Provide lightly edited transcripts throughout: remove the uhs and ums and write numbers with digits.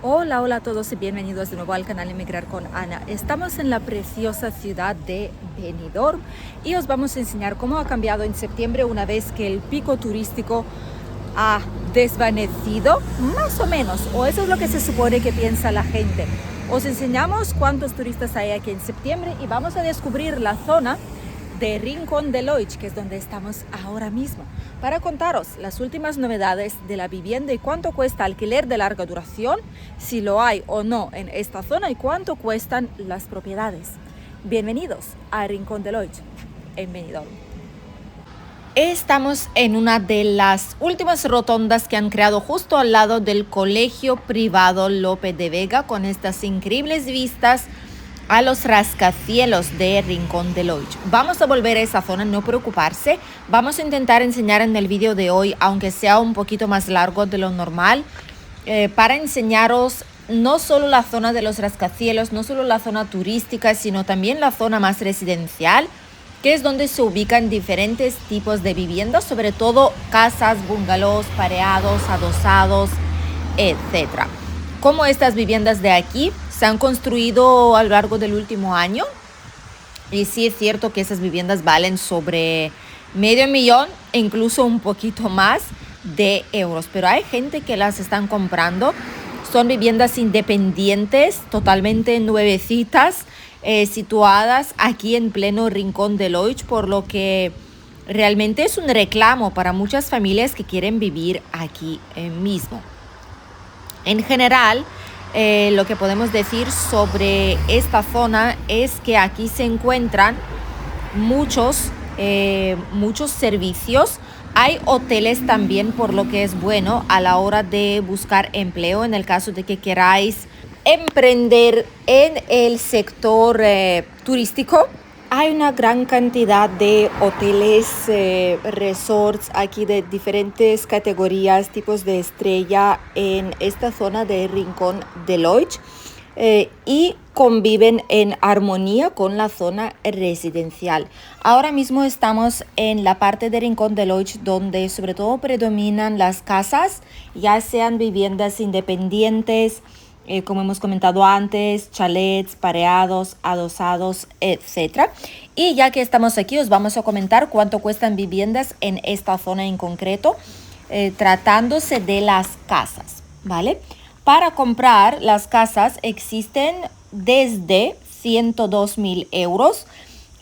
Hola, hola a todos y bienvenidos de nuevo al canal Emigrar con Ana. Estamos en la preciosa ciudad de Benidorm y os vamos a enseñar cómo ha cambiado en septiembre una vez que el pico turístico ha desvanecido, más o menos, o eso es lo que se supone que piensa la gente. Os enseñamos cuántos turistas hay aquí en septiembre y vamos a descubrir la zona de Rincón de Leuch, que es donde estamos ahora mismo, para contaros las últimas novedades de la vivienda y cuánto cuesta alquiler de larga duración, si lo hay o no en esta zona y cuánto cuestan las propiedades. Bienvenidos a Rincón de Leuch en Benidorm. Estamos en una de las últimas rotondas que han creado justo al lado del Colegio Privado Lope de Vega, con estas increíbles vistas a los rascacielos de Rincón de Leuch. Vamos a volver a esa zona, no preocuparse. Vamos a intentar enseñar en el vídeo de hoy, aunque sea un poquito más largo de lo normal, para enseñaros no solo la zona de los rascacielos, no solo la zona turística, sino también la zona más residencial, que es donde se ubican diferentes tipos de viviendas, sobre todo casas, bungalows, pareados, adosados, etc. Como estas viviendas de aquí se han construido a lo largo del último año, y sí es cierto que esas viviendas valen sobre $500,000 e incluso un poquito más de euros, pero hay gente que las están comprando. Son viviendas independientes, totalmente nuevecitas, situadas aquí en pleno Rincón de Leuch, por lo que realmente es un reclamo para muchas familias que quieren vivir aquí mismo. En general, lo que podemos decir sobre esta zona es que aquí se encuentran muchos servicios. Hay hoteles también, por lo que es bueno a la hora de buscar empleo en el caso de que queráis emprender en el sector turístico. Hay una gran cantidad de hoteles, resorts aquí de diferentes categorías, tipos de estrella en esta zona de Rincón de Leuch, y conviven en armonía con la zona residencial. Ahora mismo estamos en la parte de Rincón de Leuch donde sobre todo predominan las casas, ya sean viviendas independientes, como hemos comentado antes, chalets, pareados, adosados, etc. Y ya que estamos aquí, os vamos a comentar cuánto cuestan viviendas en esta zona en concreto, tratándose de las casas, ¿vale? Para comprar las casas existen desde 102.000 euros.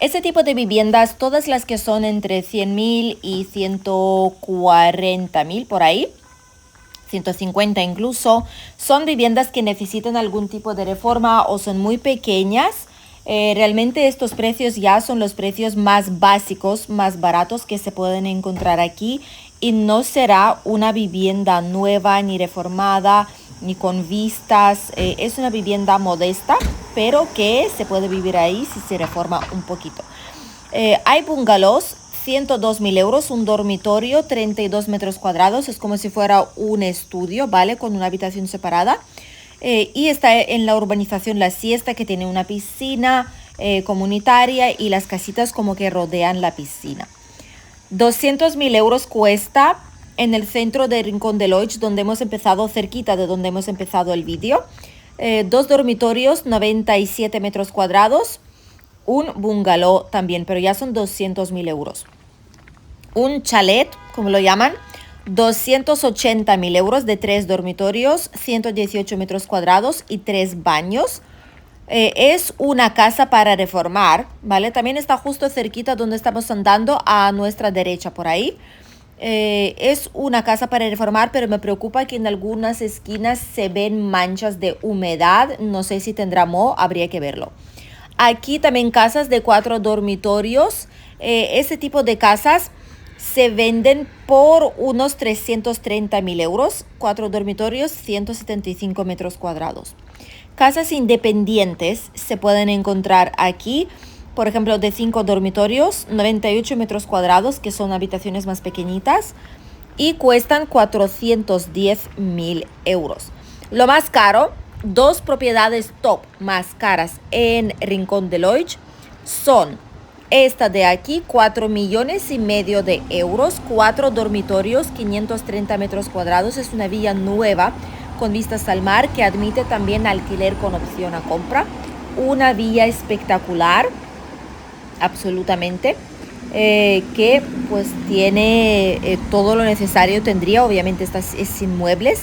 Ese tipo de viviendas, todas las que son entre 100.000 y 140.000 por ahí, 150 incluso, son viviendas que necesitan algún tipo de reforma o son muy pequeñas. Realmente estos precios ya son los precios más básicos, más baratos que se pueden encontrar aquí, y no será una vivienda nueva ni reformada ni con vistas. Es una vivienda modesta, pero que se puede vivir ahí si se reforma un poquito. Hay bungalows, 102.000 euros, un dormitorio, 32 metros cuadrados, es como si fuera un estudio, ¿vale? Con una habitación separada. Y está en la urbanización La Siesta, que tiene una piscina comunitaria y las casitas como que rodean la piscina. 200.000 euros cuesta en el centro de Rincón de Leuch, donde hemos empezado, cerquita de donde hemos empezado el vídeo. 2 dormitorios, 97 metros cuadrados. Un bungalow también, pero ya son 200.000 euros. Un chalet, como lo llaman, 280.000 euros, de 3 dormitorios, 118 metros cuadrados y 3 baños. Es una casa para reformar, ¿vale? También está justo cerquita donde estamos andando, a nuestra derecha por ahí. Es una casa para reformar, pero me preocupa que en algunas esquinas se ven manchas de humedad. No sé si tendrá moho, habría que verlo. Aquí también casas de 4 dormitorios. Este tipo de casas se venden por unos 330.000 euros. 4 dormitorios, 175 metros cuadrados. Casas independientes se pueden encontrar aquí. Por ejemplo, de 5 dormitorios, 98 metros cuadrados, que son habitaciones más pequeñitas, y cuestan 410.000 euros. Lo más caro, 2 propiedades top más caras en Rincón de Leuch son esta de aquí, 4,5 millones de euros, 4 dormitorios, 530 metros cuadrados. Es una villa nueva, con vistas al mar que admite también alquiler con opción a compra. Una vía espectacular, absolutamente, que pues tiene todo lo necesario, tendría, obviamente es sin muebles,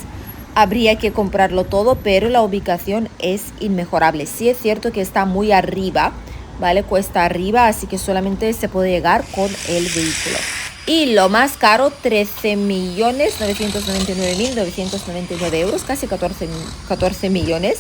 habría que comprarlo todo, pero la ubicación es inmejorable. Sí es cierto que está muy arriba, ¿vale? Cuesta arriba, así que solamente se puede llegar con el vehículo. Y lo más caro, 13.999.999 euros, casi 14 millones.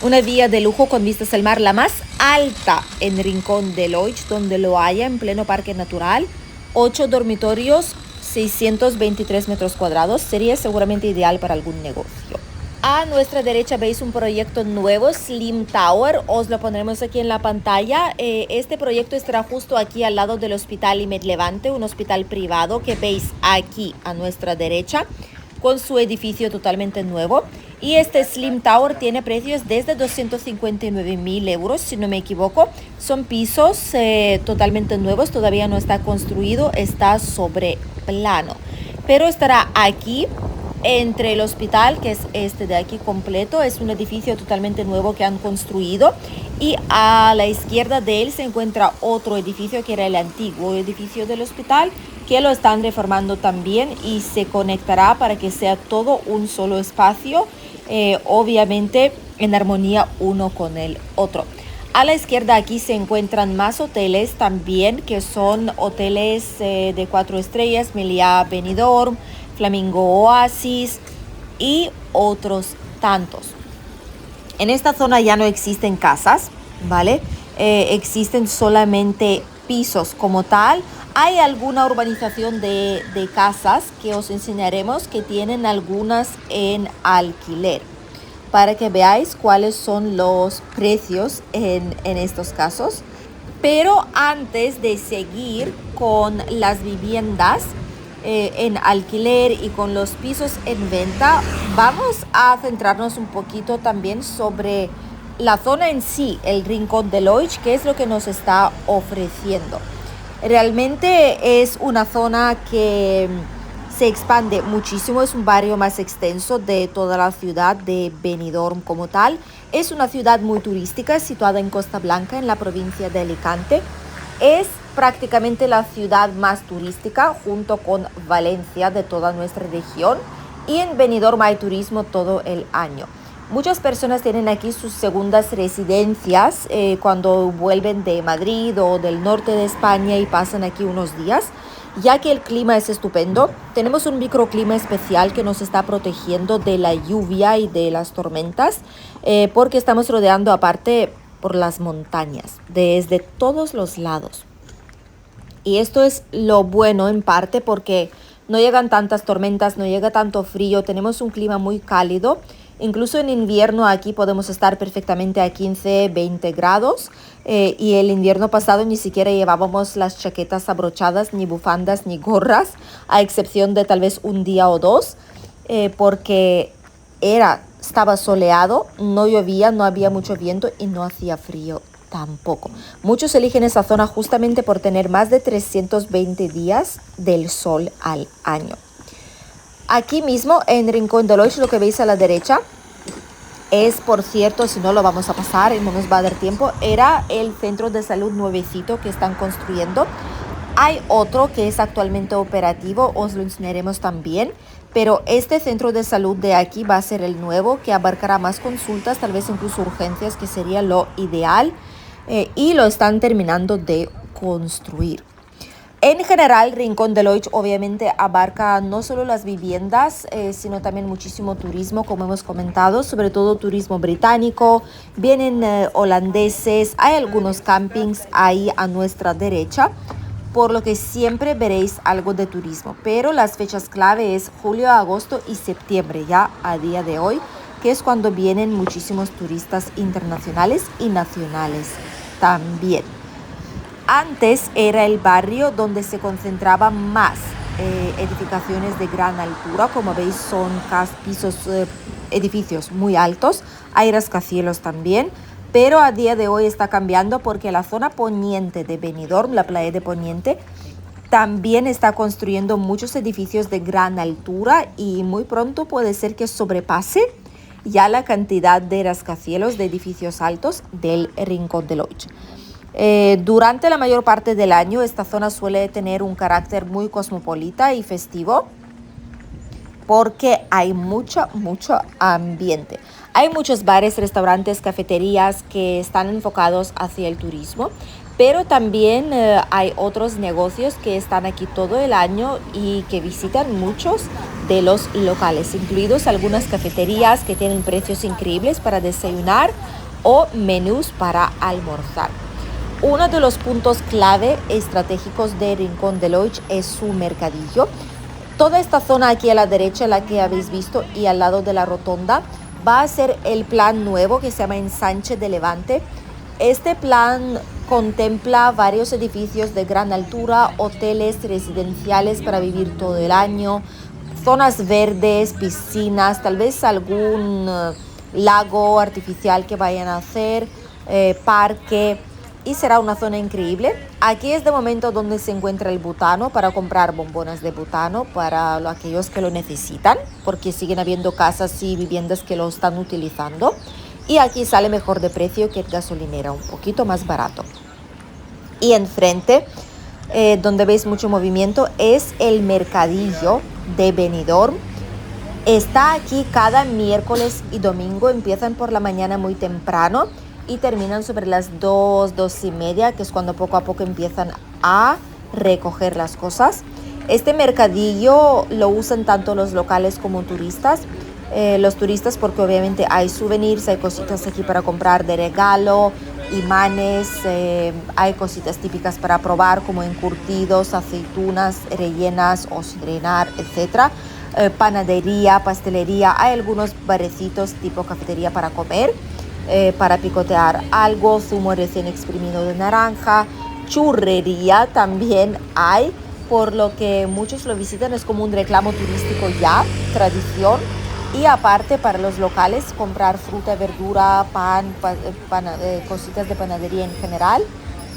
Una vía de lujo con vistas al mar, la más alta en Rincón de Lodge, donde lo haya, en pleno parque natural. 8 dormitorios, 623 metros cuadrados. Sería seguramente ideal para algún negocio. A nuestra derecha veis un proyecto nuevo, Slim Tower. Os lo pondremos aquí en la pantalla. Este proyecto estará justo aquí al lado del Hospital Imed Levante, un hospital privado que veis aquí a nuestra derecha, con su edificio totalmente nuevo. Y este Slim Tower tiene precios desde 259.000 euros, si no me equivoco. Son pisos totalmente nuevos, todavía no está construido, está sobre plano. Pero estará aquí entre el hospital, que es este de aquí completo. Es un edificio totalmente nuevo que han construido. Y a la izquierda de él se encuentra otro edificio que era el antiguo edificio del hospital, que lo están reformando también y se conectará para que sea todo un solo espacio. Obviamente en armonía uno con el otro. A la izquierda aquí se encuentran más hoteles también, que son hoteles de 4 estrellas, Meliá Benidorm, Flamingo Oasis y otros tantos. En esta zona ya no existen casas, ¿vale? Existen solamente pisos como tal. Hay alguna urbanización de casas que os enseñaremos, que tienen algunas en alquiler, para que veáis cuáles son los precios en estos casos. Pero antes de seguir con las viviendas en alquiler y con los pisos en venta, vamos a centrarnos un poquito también sobre la zona en sí, el Rincón de Lodge, qué es lo que nos está ofreciendo. Realmente es una zona que se expande muchísimo, es un barrio más extenso de toda la ciudad de Benidorm como tal. Es una ciudad muy turística, situada en Costa Blanca, en la provincia de Alicante. Es prácticamente la ciudad más turística, junto con Valencia, de toda nuestra región. Y en Benidorm hay turismo todo el año. Muchas personas tienen aquí sus segundas residencias cuando vuelven de Madrid o del norte de España y pasan aquí unos días, ya que el clima es estupendo. Tenemos un microclima especial que nos está protegiendo de la lluvia y de las tormentas, porque estamos rodeando aparte por las montañas desde todos los lados. Y esto es lo bueno en parte porque no llegan tantas tormentas, no llega tanto frío, tenemos un clima muy cálido. Incluso en invierno aquí podemos estar perfectamente a 15, 20 grados. Y el invierno pasado ni siquiera llevábamos las chaquetas abrochadas, ni bufandas, ni gorras, a excepción de tal vez un día o dos, porque estaba soleado, no llovía, no había mucho viento y no hacía frío tampoco. Muchos eligen esa zona justamente por tener más de 320 días del sol al año. Aquí mismo en Rincón de Lodge, lo que veis a la derecha es, por cierto, si no lo vamos a pasar y no nos va a dar tiempo, era el centro de salud nuevecito que están construyendo. Hay otro que es actualmente operativo, os lo enseñaremos también, pero este centro de salud de aquí va a ser el nuevo, que abarcará más consultas, tal vez incluso urgencias, que sería lo ideal, y lo están terminando de construir. En general, Rincón de Lodge obviamente abarca no solo las viviendas, sino también muchísimo turismo, como hemos comentado, sobre todo turismo británico. Vienen holandeses, hay algunos campings ahí a nuestra derecha, por lo que siempre veréis algo de turismo. Pero las fechas clave es julio, agosto y septiembre, ya a día de hoy, que es cuando vienen muchísimos turistas internacionales y nacionales también. Antes era el barrio donde se concentraban más edificaciones de gran altura. Como veis, son pisos, edificios muy altos. Hay rascacielos también, pero a día de hoy está cambiando porque la zona poniente de Benidorm, la playa de Poniente, también está construyendo muchos edificios de gran altura y muy pronto puede ser que sobrepase ya la cantidad de rascacielos de edificios altos del Rincón de Lodge. Durante la mayor parte del año esta zona suele tener un carácter muy cosmopolita y festivo porque hay mucho ambiente. Hay muchos bares, restaurantes, cafeterías que están enfocados hacia el turismo, pero también hay otros negocios que están aquí todo el año y que visitan muchos de los locales, incluidos algunas cafeterías que tienen precios increíbles para desayunar o menús para almorzar. Uno de los puntos clave estratégicos de Rincón de Lodge es su mercadillo. Toda esta zona aquí a la derecha, la que habéis visto, y al lado de la rotonda, va a ser el plan nuevo que se llama Ensanche de Levante. Este plan contempla varios edificios de gran altura, hoteles residenciales para vivir todo el año, zonas verdes, piscinas, tal vez algún lago artificial que vayan a hacer, parque, y será una zona increíble. Aquí es de momento donde se encuentra el butano para comprar bombonas de butano para aquellos que lo necesitan, porque siguen habiendo casas y viviendas que lo están utilizando. Y aquí sale mejor de precio que el gasolinera, un poquito más barato. Y enfrente, donde veis mucho movimiento, es el mercadillo de Benidorm. Está aquí cada miércoles y domingo, empiezan por la mañana muy temprano y terminan sobre las 2:30, que es cuando poco a poco empiezan a recoger las cosas. Este mercadillo lo usan tanto los locales como turistas. Los turistas porque obviamente hay souvenirs, hay cositas aquí para comprar de regalo, imanes, hay cositas típicas para probar como encurtidos, aceitunas rellenas o sin rellenar, etc. Panadería, pastelería, hay algunos barecitos tipo cafetería para comer. Para picotear algo, zumo recién exprimido de naranja, churrería también hay, por lo que muchos lo visitan, es como un reclamo turístico ya, tradición. Y aparte para los locales comprar fruta, verdura, pan, cositas de panadería en general,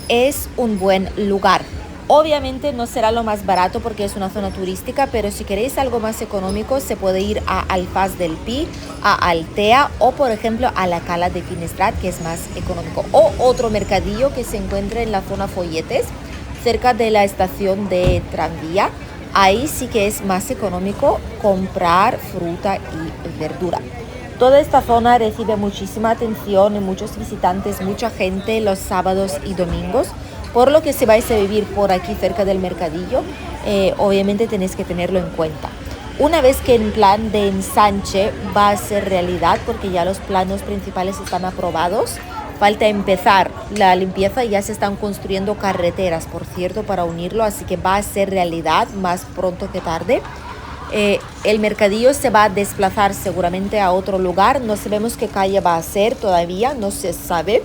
es un buen lugar. Obviamente no será lo más barato porque es una zona turística, pero si queréis algo más económico se puede ir a Alfaz del Pi, a Altea o por ejemplo a la Cala de Finestrat, que es más económico. O otro mercadillo que se encuentra en la zona Folletes, cerca de la estación de tranvía. Ahí sí que es más económico comprar fruta y verdura. Toda esta zona recibe muchísima atención y muchos visitantes, mucha gente los sábados y domingos. Por lo que si vais a vivir por aquí cerca del mercadillo, obviamente tenéis que tenerlo en cuenta. Una vez que el plan de ensanche va a ser realidad, porque ya los planos principales están aprobados, falta empezar la limpieza y ya se están construyendo carreteras, por cierto, para unirlo, así que va a ser realidad más pronto que tarde. El mercadillo se va a desplazar seguramente a otro lugar, no sabemos qué calle va a ser todavía, no se sabe.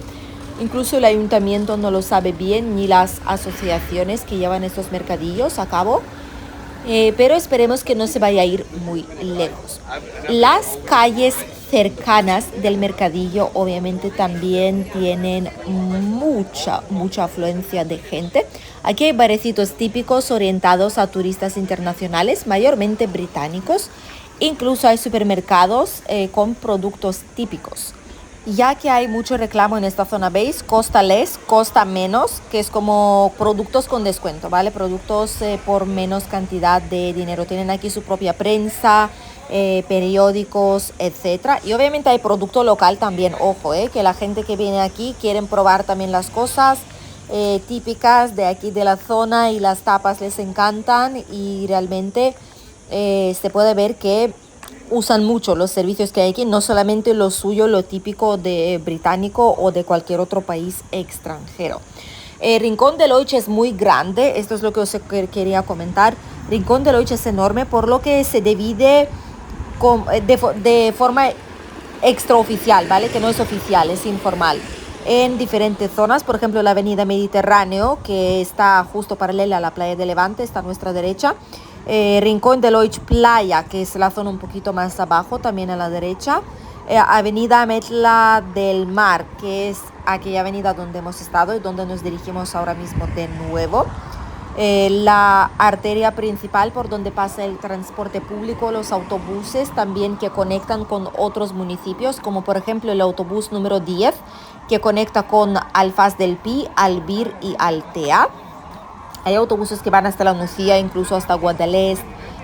Incluso el ayuntamiento no lo sabe bien, ni las asociaciones que llevan estos mercadillos a cabo, pero esperemos que no se vaya a ir muy lejos. Las calles cercanas del mercadillo obviamente también tienen mucha afluencia de gente. Aquí hay barecitos típicos orientados a turistas internacionales, mayormente británicos. Incluso hay supermercados con productos típicos. Ya que hay mucho reclamo en esta zona, ¿veis? Costa less, costa menos, que es como productos con descuento, ¿vale? Productos por menos cantidad de dinero. Tienen aquí su propia prensa, periódicos, etcétera. Y obviamente hay producto local también, ojo, que la gente que viene aquí quieren probar también las cosas típicas de aquí de la zona y las tapas les encantan y realmente se puede ver que usan mucho los servicios que hay aquí, no solamente lo suyo, lo típico de británico o de cualquier otro país extranjero. Rincón de Lodge es muy grande, esto es lo que os quería comentar. Rincón de Lodge es enorme, por lo que se divide de forma extraoficial, ¿vale? Que no es oficial, es informal. En diferentes zonas, por ejemplo, la avenida Mediterráneo, que está justo paralela a la playa de Levante, está a nuestra derecha. Rincón de Lodge Playa, que es la zona un poquito más abajo, también a la derecha. Avenida Metla del Mar, que es aquella avenida donde hemos estado y donde nos dirigimos ahora mismo de nuevo. La arteria principal por donde pasa el transporte público, los autobuses también que conectan con otros municipios, como por ejemplo el autobús número 10 que conecta con Alfaz del Pi, Albir y Altea. Hay autobuses que van hasta la Nucía, incluso hasta Guadalest.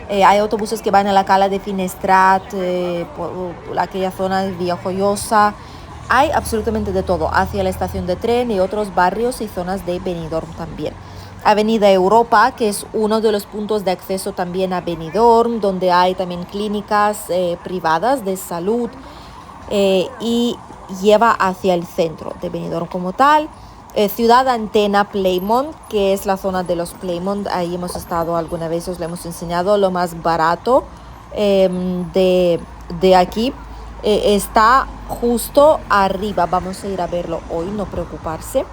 Hay autobuses que van a la Cala de Finestrat, por aquella zona de Villajoyosa. Hay absolutamente de todo, hacia la estación de tren y otros barrios y zonas de Benidorm también. Avenida Europa, que es uno de los puntos de acceso también a Benidorm, donde hay también clínicas privadas de salud y lleva hacia el centro de Benidorm como tal. Ciudad Antena Playmont, que es la zona de los Playmont, ahí hemos estado alguna vez, os lo hemos enseñado, lo más barato de aquí. Está justo arriba, vamos a ir a verlo hoy, no preocuparse.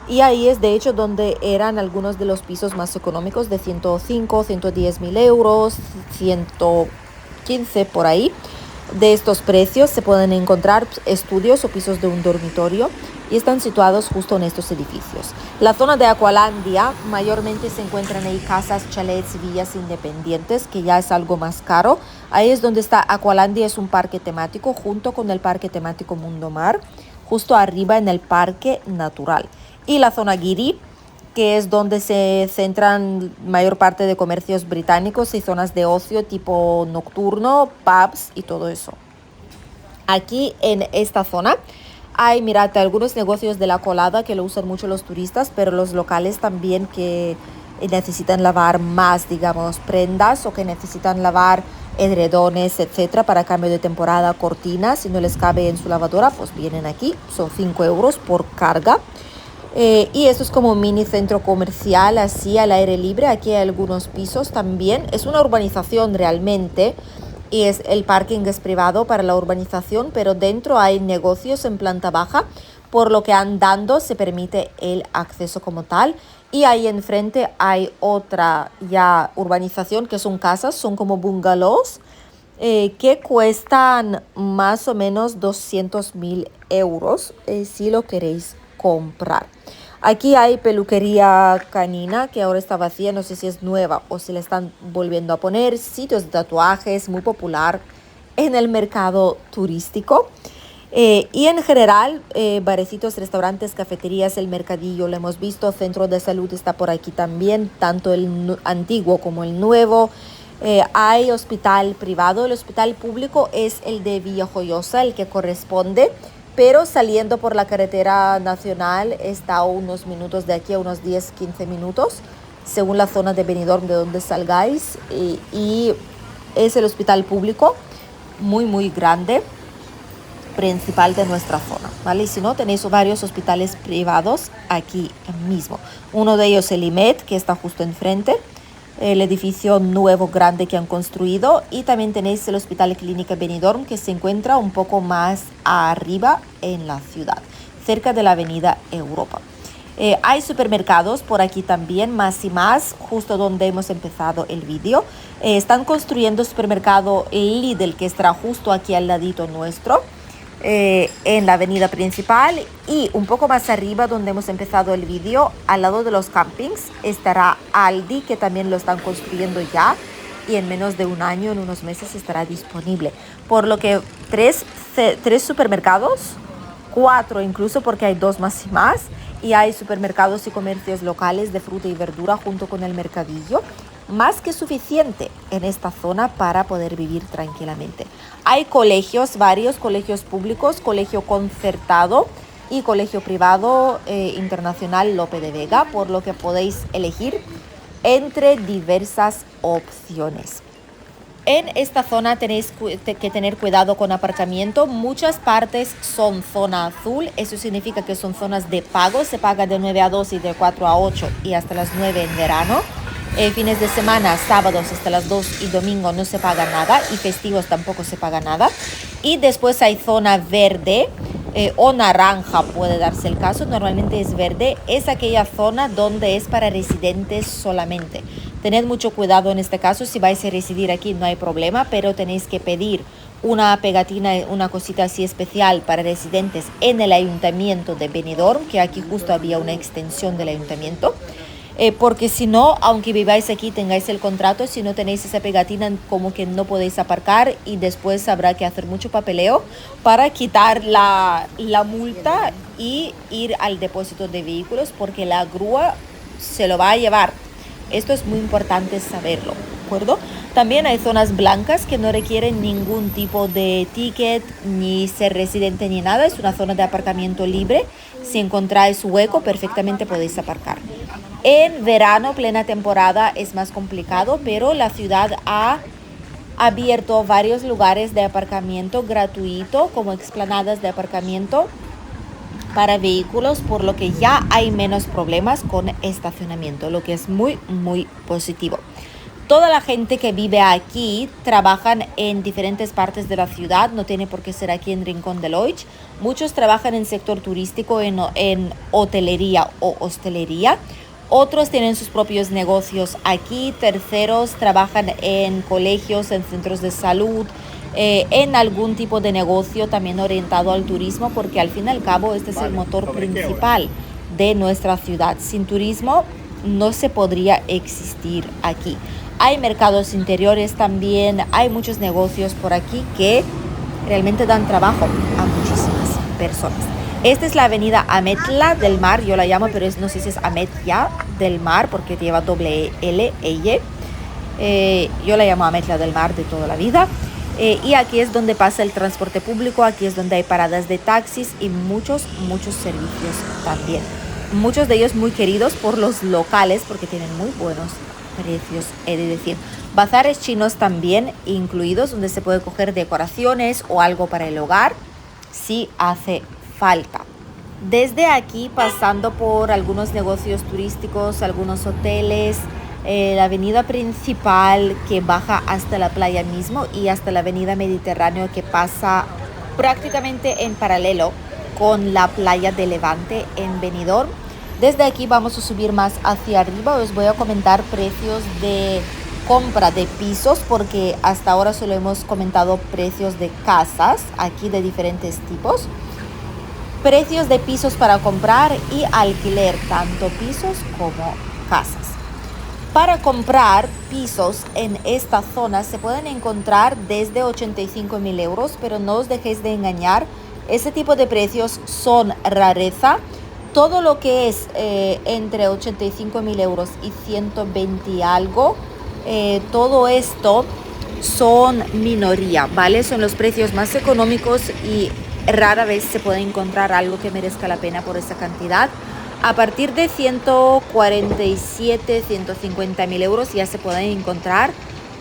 Y ahí es de hecho donde eran algunos de los pisos más económicos de 105, 110 mil euros, 115 por ahí. De estos precios se pueden encontrar estudios o pisos de un dormitorio y están situados justo en estos edificios. La zona de Aqualandia mayormente se encuentran ahí casas, chalets, villas independientes, que ya es algo más caro. Ahí es donde está Aqualandia, es un parque temático junto con el parque temático Mundo Mar, justo arriba en el parque natural. Y la zona Giri, que es donde se centran mayor parte de comercios británicos y zonas de ocio tipo nocturno, pubs y todo eso. Aquí en esta zona hay, mirad, algunos negocios de la colada que lo usan mucho los turistas, pero los locales también que necesitan lavar más, digamos, prendas o que necesitan lavar edredones, etcétera, para cambio de temporada, cortinas, si no les cabe en su lavadora, pues vienen aquí, son 5 euros por carga. Y esto es como un mini centro comercial así al aire libre. Aquí hay algunos pisos también. Es una urbanización realmente y el parking es privado para la urbanización, pero dentro hay negocios en planta baja, por lo que andando se permite el acceso como tal. Y ahí enfrente hay otra ya urbanización que son casas, son como bungalows que cuestan más o menos 200.000 euros si lo queréis comprar. Aquí hay peluquería canina que ahora está vacía, no sé si es nueva o si la están volviendo a poner. Sitios de tatuajes, muy popular en el mercado turístico. Y en general, barecitos, restaurantes, cafeterías, el mercadillo lo hemos visto. Centro de salud está por aquí también, tanto el antiguo como el nuevo. Hay hospital privado, el hospital público es el de Villajoyosa, el que corresponde, pero saliendo por la carretera nacional está a unos minutos de aquí, a unos 10-15 minutos, según la zona de Benidorm de donde salgáis, y es el hospital público muy muy grande, principal de nuestra zona, ¿vale? Y si no, tenéis varios hospitales privados aquí mismo. Uno de ellos el IMED, que está justo enfrente, el edificio nuevo grande que han construido, y también tenéis el Hospital Clínica Benidorm, que se encuentra un poco más arriba en la ciudad, cerca de la avenida Europa. Hay supermercados por aquí también, más y más, justo donde hemos empezado el vídeo. Están construyendo supermercado Lidl, que estará justo aquí al ladito nuestro, en la avenida principal, y un poco más arriba donde hemos empezado el vídeo, al lado de los campings, estará Aldi, que también lo están construyendo ya, y en menos de un año, en unos meses, estará disponible. Por lo que tres supermercados, 4 incluso, porque hay 2 más y más, y hay supermercados y comercios locales de fruta y verdura junto con el mercadillo, más que suficiente en esta zona para poder vivir tranquilamente. Hay colegios, varios colegios públicos, colegio concertado y colegio privado internacional Lope de Vega, por lo que podéis elegir entre diversas opciones. En esta zona tenéis que tener cuidado con aparcamiento. Muchas partes son zona azul, eso significa que son zonas de pago, se paga de 9 a 2 y de 4 a 8 y hasta las 9 en verano. Fines de semana, sábados hasta las 2 y domingo no se paga nada, y festivos tampoco se paga nada. Y después hay zona verde o naranja, puede darse el caso, normalmente es verde, es aquella zona donde es para residentes solamente. Tened mucho cuidado en este caso, si vais a residir aquí no hay problema, pero tenéis que pedir una pegatina, una cosita así especial para residentes en el ayuntamiento de Benidorm, que aquí justo había una extensión del ayuntamiento. porque si no, aunque viváis aquí, tengáis el contrato, si no tenéis esa pegatina, como que no podéis aparcar y después habrá que hacer mucho papeleo para quitar la multa y ir al depósito de vehículos, porque la grúa se lo va a llevar. Esto es muy importante saberlo, ¿de acuerdo? También hay zonas blancas que no requieren ningún tipo de ticket, ni ser residente ni nada. Es una zona de aparcamiento libre. Si encontráis hueco, perfectamente podéis aparcar. En verano, plena temporada, es más complicado, pero la ciudad ha abierto varios lugares de aparcamiento gratuito, como explanadas de aparcamiento para vehículos, por lo que ya hay menos problemas con estacionamiento, lo que es muy, muy positivo. Toda la gente que vive aquí trabajan en diferentes partes de la ciudad, no tiene por qué ser aquí en Rincón de Leuch. Muchos trabajan en sector turístico, en hotelería o hostelería. Otros tienen sus propios negocios aquí. Terceros trabajan en colegios, en centros de salud, en algún tipo de negocio también orientado al turismo, porque al fin y al cabo este es el motor principal de nuestra ciudad. Sin turismo no se podría existir aquí. Hay mercados interiores también, hay muchos negocios por aquí que realmente dan trabajo a muchísimas personas. Esta es la avenida Ametla del Mar, yo la llamo, pero no sé si es Ametlla del Mar porque lleva doble L e Y. Yo la llamo Ametla del Mar de toda la vida. Y aquí es donde pasa el transporte público, aquí es donde hay paradas de taxis y muchos servicios también. Muchos de ellos muy queridos por los locales porque tienen muy buenos precios, he de decir. Bazares chinos también incluidos, donde se puede coger decoraciones o algo para el hogar si hace falta. Desde aquí, pasando por algunos negocios turísticos, algunos hoteles, la avenida principal que baja hasta la playa mismo y hasta la avenida Mediterráneo que pasa prácticamente en paralelo con la playa de Levante en Benidorm. Desde aquí vamos a subir más hacia arriba. Os voy a comentar precios de compra de pisos porque hasta ahora solo hemos comentado precios de casas aquí de diferentes tipos. Precios de pisos para comprar y alquiler, tanto pisos como casas. Para comprar pisos en esta zona se pueden encontrar desde 85.000 euros, pero no os dejéis de engañar, ese tipo de precios son rareza. Todo lo que es entre 85.000 euros y 120 y algo, todo esto son minoría, ¿vale? Son los precios más económicos y rara vez se puede encontrar algo que merezca la pena por esa cantidad. A partir de 147, 150.000 euros ya se puede encontrar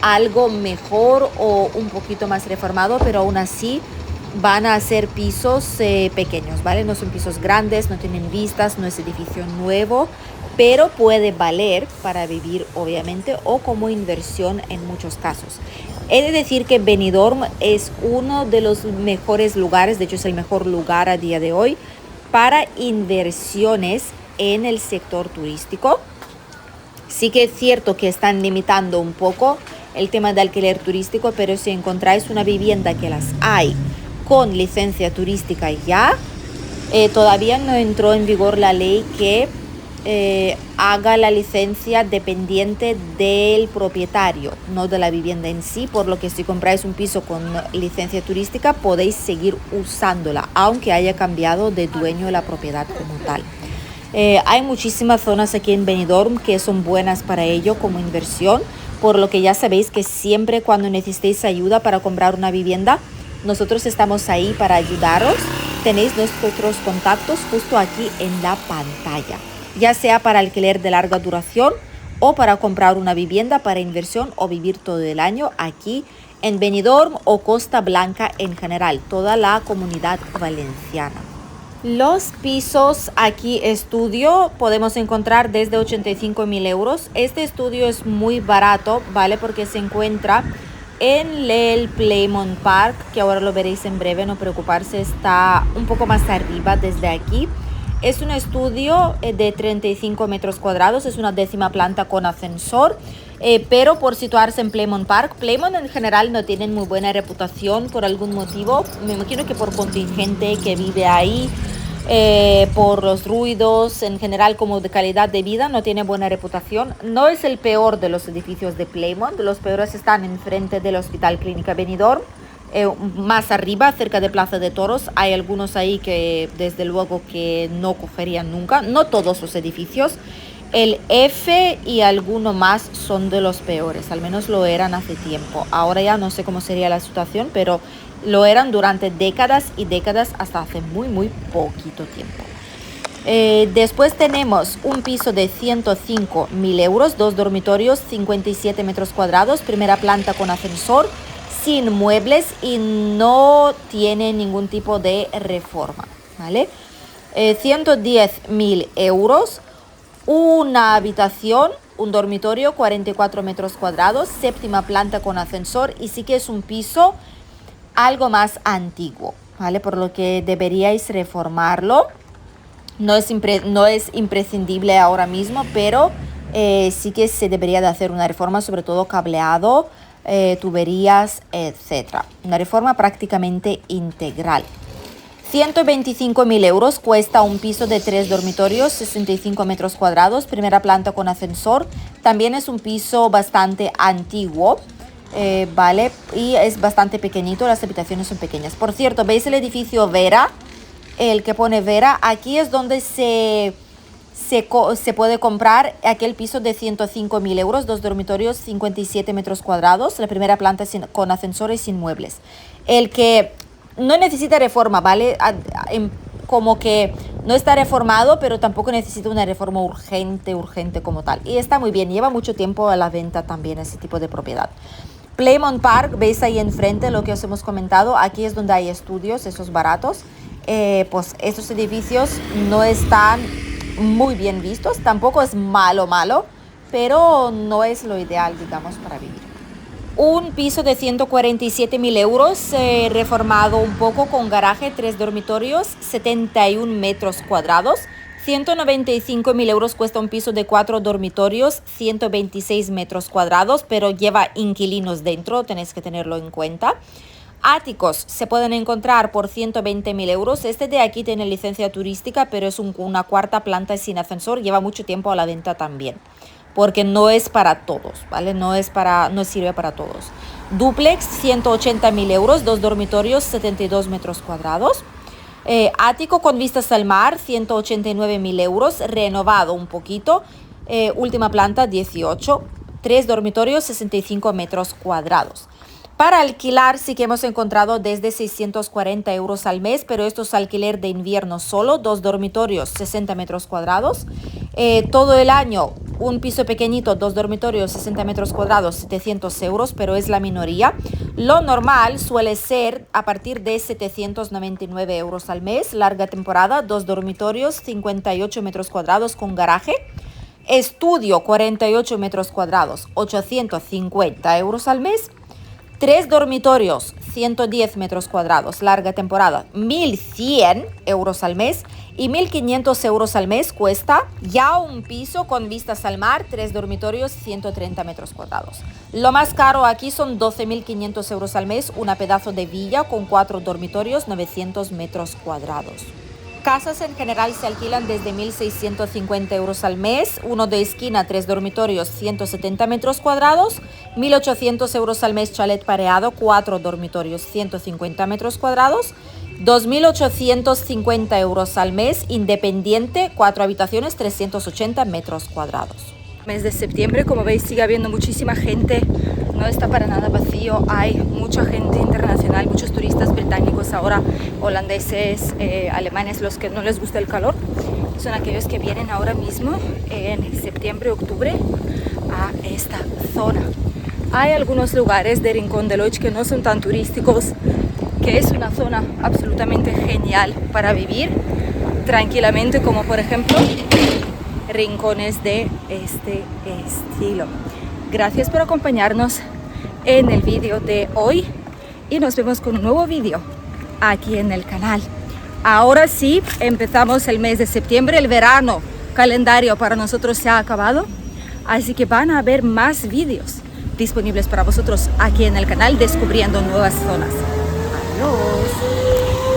algo mejor o un poquito más reformado, pero aún así van a ser pisos pequeños, ¿vale? No son pisos grandes, no tienen vistas, no es edificio nuevo, pero puede valer para vivir, obviamente, o como inversión en muchos casos. He de decir que Benidorm es uno de los mejores lugares, de hecho es el mejor lugar a día de hoy, para inversiones en el sector turístico. Sí que es cierto que están limitando un poco el tema de alquiler turístico, pero si encontráis una vivienda, que las hay, con licencia turística ya, todavía no entró en vigor la ley que haga la licencia dependiente del propietario, no de la vivienda en sí, por lo que si compráis un piso con licencia turística podéis seguir usándola, aunque haya cambiado de dueño la propiedad como tal. Hay muchísimas zonas aquí en Benidorm que son buenas para ello como inversión, por lo que ya sabéis que siempre cuando necesitéis ayuda para comprar una vivienda, nosotros estamos ahí para ayudaros. Tenéis nuestros contactos justo aquí en la pantalla, ya sea para alquiler de larga duración o para comprar una vivienda para inversión o vivir todo el año aquí en Benidorm o Costa Blanca en general, toda la comunidad valenciana. Los pisos aquí estudio podemos encontrar desde 85.000 euros. Este estudio es muy barato, ¿vale? Porque se encuentra en el Playmont Park, que ahora lo veréis en breve, no preocuparse, está un poco más arriba desde aquí. Es un estudio de 35 metros cuadrados, es una 10ª planta con ascensor, pero por situarse en Playmont Park, Playmont en general no tienen muy buena reputación por algún motivo, me imagino que por contingente que vive ahí, por los ruidos, en general como de calidad de vida, no tiene buena reputación. No es el peor de los edificios de Playmont, los peores están enfrente del Hospital Clínica Benidorm, más arriba, cerca de Plaza de Toros. Hay algunos ahí que desde luego que no cogerían nunca, no todos los edificios. El F y alguno más son de los peores, al menos lo eran hace tiempo. Ahora ya no sé cómo sería la situación, pero lo eran durante décadas y décadas hasta hace muy poquito tiempo. Después tenemos un piso de 105.000 euros, 2 dormitorios, 57 metros cuadrados, primera planta con ascensor, sin muebles y no tiene ningún tipo de reforma, ¿vale? 110.000 euros, una habitación, un dormitorio, 44 metros cuadrados, séptima planta con ascensor y sí que es un piso algo más antiguo, ¿vale? Por lo que deberíais reformarlo. No es imprescindible ahora mismo, pero sí que se debería de hacer una reforma, sobre todo cableado, tuberías, etcétera. Una reforma prácticamente integral. 125.000 euros cuesta un piso de 3 dormitorios, 65 metros cuadrados, primera planta con ascensor. También es un piso bastante antiguo, ¿vale? Y es bastante pequeñito, las habitaciones son pequeñas. Por cierto, ¿veis el edificio Vera? El que pone Vera, aquí es donde se puede comprar aquel piso de 105.000 euros, 2 dormitorios, 57 metros cuadrados, la primera planta con ascensor y sin muebles. El que no necesita reforma, ¿vale? Como que no está reformado, pero tampoco necesita una reforma urgente como tal. Y está muy bien, lleva mucho tiempo a la venta también ese tipo de propiedad. Playmont Park, veis ahí enfrente lo que os hemos comentado, aquí es donde hay estudios, esos baratos. Pues estos edificios no están muy bien vistos, tampoco es malo, pero no es lo ideal, digamos, para vivir. Un piso de 147.000 euros, reformado un poco con garaje, 3 dormitorios, 71 metros cuadrados. 195.000 euros cuesta un piso de 4 dormitorios, 126 metros cuadrados, pero lleva inquilinos dentro, tenéis que tenerlo en cuenta. Áticos se pueden encontrar por 120.000 euros. Este de aquí tiene licencia turística, pero es una cuarta planta sin ascensor. Lleva mucho tiempo a la venta también, porque no es para todos, ¿vale? No sirve para todos. Dúplex, 180.000 euros, 2 dormitorios, 72 metros cuadrados. Ático con vistas al mar, 189.000 euros, renovado un poquito. Última planta, 18, 3 dormitorios, 65 metros cuadrados. Para alquilar sí que hemos encontrado desde 640 euros al mes, pero esto es alquiler de invierno solo, 2 dormitorios, 60 metros cuadrados. Todo el año, un piso pequeñito, 2 dormitorios, 60 metros cuadrados, 700 euros, pero es la minoría. Lo normal suele ser a partir de 799 euros al mes, larga temporada, 2 dormitorios, 58 metros cuadrados con garaje. Estudio, 48 metros cuadrados, 850 euros al mes. 3 dormitorios, 110 metros cuadrados, larga temporada, 1.100 euros al mes y 1.500 euros al mes cuesta ya un piso con vistas al mar, 3 dormitorios, 130 metros cuadrados. Lo más caro aquí son 12.500 euros al mes, una pedazo de villa con 4 dormitorios, 900 metros cuadrados. Casas en general se alquilan desde 1.650 euros al mes, uno de esquina, 3 dormitorios, 170 metros cuadrados, 1.800 euros al mes chalet pareado, 4 dormitorios, 150 metros cuadrados, 2.850 euros al mes independiente, 4 habitaciones, 380 metros cuadrados. Mes de septiembre, como veis, sigue habiendo muchísima gente, no está para nada vacío, hay mucha gente internacional, muchos turistas británicos ahora, holandeses, alemanes, los que no les gusta el calor, son aquellos que vienen ahora mismo en septiembre, octubre a esta zona. Hay algunos lugares de Rincón de Lodge que no son tan turísticos, que es una zona absolutamente genial para vivir tranquilamente, como por ejemplo rincones de este estilo. Gracias por acompañarnos en el vídeo de hoy y nos vemos con un nuevo vídeo aquí en el canal. Ahora sí, empezamos el mes de septiembre, el verano calendario para nosotros se ha acabado, así que van a haber más vídeos disponibles para vosotros aquí en el canal descubriendo nuevas zonas. Adiós.